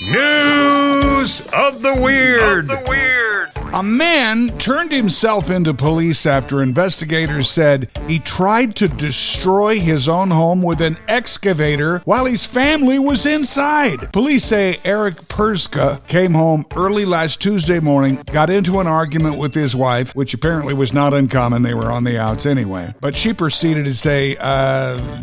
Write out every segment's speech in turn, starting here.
News of the Weird. A man turned himself into police after investigators said he tried to destroy his own home with an excavator while his family was inside. Police say Eric Perska came home early last Tuesday morning, got into an argument with his wife, which apparently was not uncommon. They were on the outs anyway. But she proceeded to say,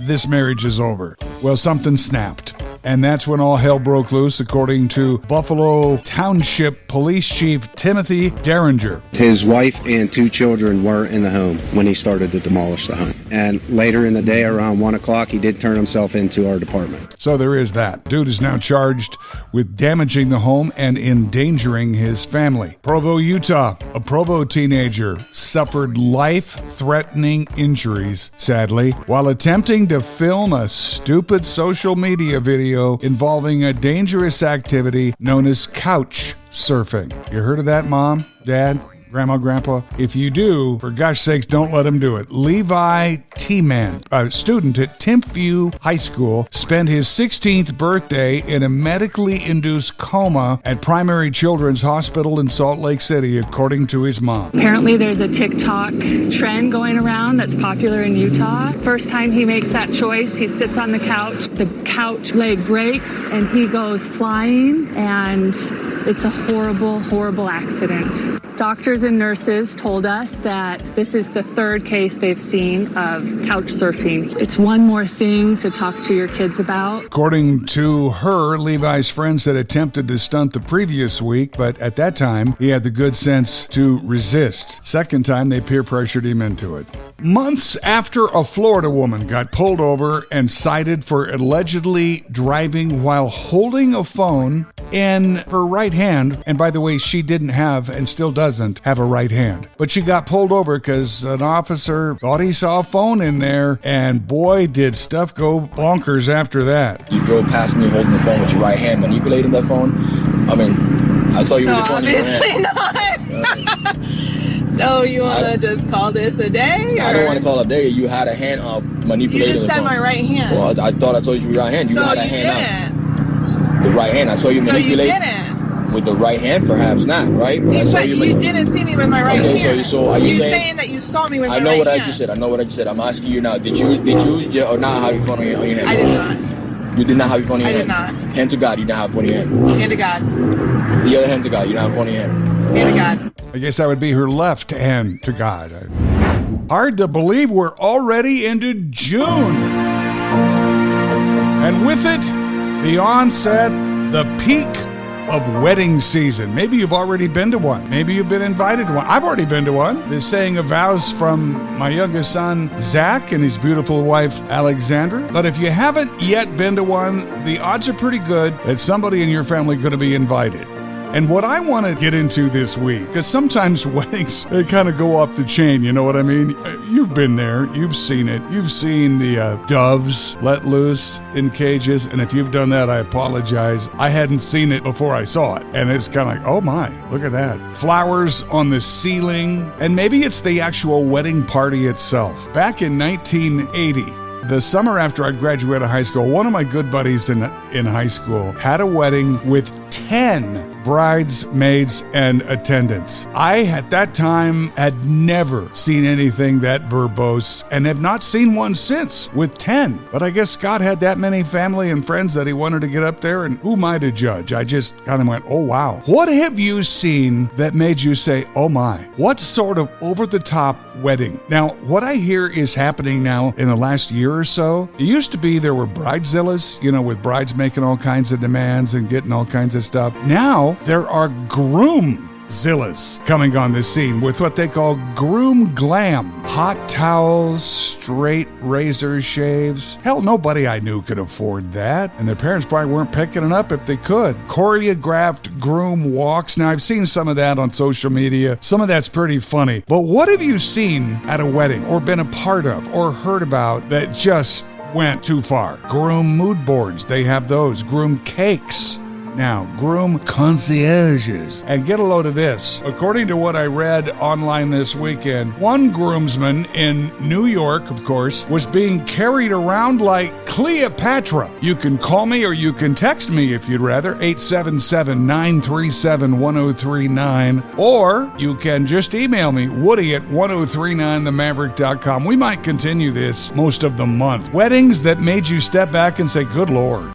this marriage is over. Well, something snapped. And that's when all hell broke loose, according to Buffalo Township Police Chief Timothy Derringer. His wife and 2 children were in the home when he started to demolish the home. And later in the day, around 1 o'clock, he did turn himself into our department. So there is that. Dude is now charged with damaging the home and endangering his family. Provo, Utah. A Provo teenager suffered life-threatening injuries, sadly, while attempting to film a stupid social media video involving a dangerous activity known as couch surfing. You heard of that, Mom, Dad, Grandma, Grandpa? If you do, for gosh sakes, don't let him do it. Levi T-Man, a student at Timpview High School, spent his 16th birthday in a medically induced coma at Primary Children's Hospital in Salt Lake City, according to his mom. Apparently there's a TikTok trend going around that's popular in Utah. First time he makes that choice, he sits on the couch leg breaks, and he goes flying, and it's a horrible, horrible accident. Doctors and nurses told us that this is the 3rd case they've seen of couch surfing. It's one more thing to talk to your kids about. According to her, Levi's friends had attempted to stunt the previous week, but at that time, he had the good sense to resist. Second time, they peer pressured him into it. Months after a Florida woman got pulled over and cited for allegedly driving while holding a phone in her right hand, and by the way, she didn't have and still doesn't have a right hand, but she got pulled over because an officer thought he saw a phone in there, and boy, did stuff go bonkers after that. You drove past me holding the phone with your right hand, manipulating that phone. I mean, I saw you with the phone in your hand. Not. So you want to just call this a day? Or? I don't want to call it a day. You had a hand up manipulating the phone. You just said my right hand. Well, I thought I saw you with your right hand. You had a hand didn't. up. The right hand. I saw you manipulate. So you didn't. With the right hand, perhaps not, right? But I saw you didn't see me with my right hand. Okay, so are you saying that you saw me with my right hand? I know what I just said. I'm asking you now. Did you or not have your phone on your hand? I did not. You did not have your phone in your hand? I did not. Hand to God, you didn't have a phone in your hand. Hand to God. The other hand to God, you don't have a phone in your hand. Hand to God. I guess that would be her left hand to God. Hard to believe we're already into June. And with it, the onset, the peak of wedding season. Maybe you've already been to one. Maybe you've been invited to one. I've already been to one. The saying of vows from my youngest son, Zach, and his beautiful wife, Alexandra. But if you haven't yet been to one, the odds are pretty good that somebody in your family is going to be invited. And what I want to get into this week, because sometimes weddings, they kind of go off the chain, you know what I mean? You've been there, you've seen it. You've seen the doves let loose in cages, and if you've done that, I apologize. I hadn't seen it before I saw it, and it's kind of like, oh my, look at that. Flowers on the ceiling, and maybe it's the actual wedding party itself. Back in 1980, the summer after I graduated high school, one of my good buddies in high school had a wedding with 10 bridesmaids and attendants. I, at that time, had never seen anything that verbose and have not seen one since with 10. But I guess Scott had that many family and friends that he wanted to get up there, and who am I to judge? I just kind of went, oh, wow. What have you seen that made you say, oh, my? What sort of over-the-top wedding? Now, what I hear is happening now in the last year or so, it used to be there were bridezillas, with brides making all kinds of demands and getting all kinds of stuff. Now, there are groomzillas coming on the scene with what they call groom glam. Hot towels, straight razor shaves. Hell, nobody I knew could afford that. And their parents probably weren't picking it up if they could. Choreographed groom walks. Now, I've seen some of that on social media. Some of that's pretty funny. But what have you seen at a wedding or been a part of or heard about that just went too far? Groom mood boards. They have those. Groom cakes. Now, groom concierges. And get a load of this. According to what I read online this weekend, one groomsman in New York, of course, was being carried around like Cleopatra. You can call me or you can text me if you'd rather, 877-937-1039, or you can just email me, woody@1039themaverick.com. We might continue this most of the month. Weddings that made you step back and say, good Lord.